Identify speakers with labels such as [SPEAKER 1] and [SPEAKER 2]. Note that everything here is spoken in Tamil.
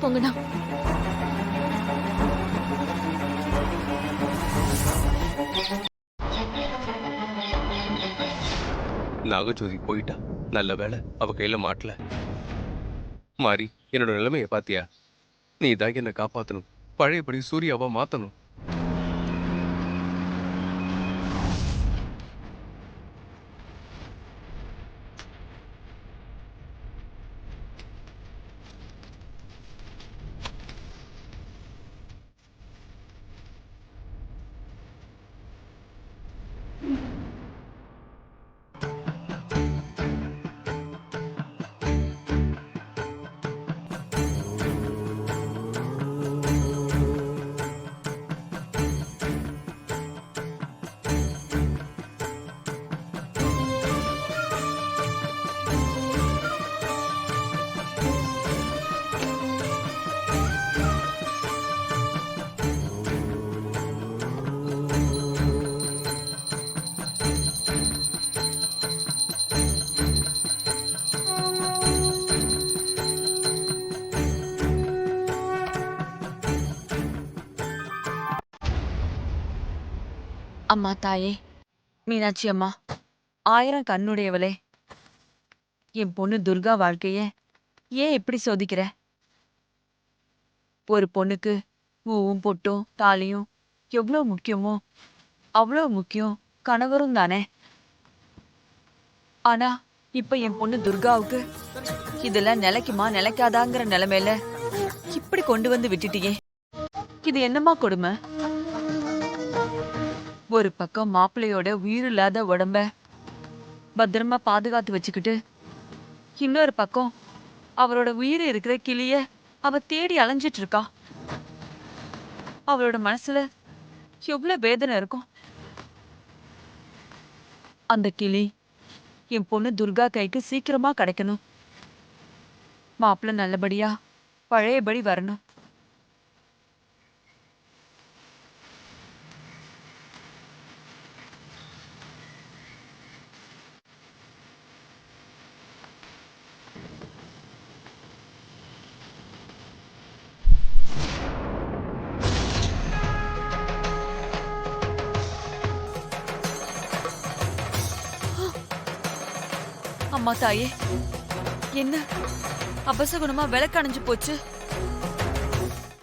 [SPEAKER 1] போங்கண்ணா.
[SPEAKER 2] நாகஜோதி போயிட்டா. நல்ல வேளை அவ கையில மாட்டல. மாறி, என்னோட நிலைமைய பாத்தியா? நீ தான் என்ன காப்பாத்தணும். பழையபடி சூர்யாவா மாத்தணும்.
[SPEAKER 3] அம்மா தாயே, மீனாட்சி அம்மா, 1000 கண்ணுடையவளே, என் பொண்ணு துர்கா வாழ்க்கைய ஏன் இப்படி சோதிக்கிற? ஒரு பொண்ணுக்கு பூவும் பொட்டும் தாலியும் எவ்வளோ முக்கியமோ அவ்வளோ முக்கியம் கணவரும் தானே. ஆனா இப்ப என் பொண்ணு துர்காவுக்கு இதெல்லாம் நிலைக்குமா நிலைக்காதாங்கிற நிலைமையில இப்படி கொண்டு வந்து விட்டுட்டியே. இது என்னம்மா கொடுமை? ஒரு பக்கம் மாப்பிள்ளையோட உயிரில்லாத உடம்ப பத்திரமா பாதுகாத்து வச்சுக்கிட்டு, இன்னொரு பக்கம் அவரோட உயிர் இருக்கிற கிளிய அவ தேடி அலைஞ்சிட்டு இருக்கா. அவளோட மனசுல எவ்வளவு வேதனை இருக்கும். அந்த கிளி என் பொண்ணு துர்கா கைக்கு சீக்கிரமா கிடைக்கணும். மாப்பிள்ளை நல்லபடியா பழையபடி வரணும். அம்மா தாயே, என்ன அபசகுணமா விளக்கு அணைஞ்சு போச்சு?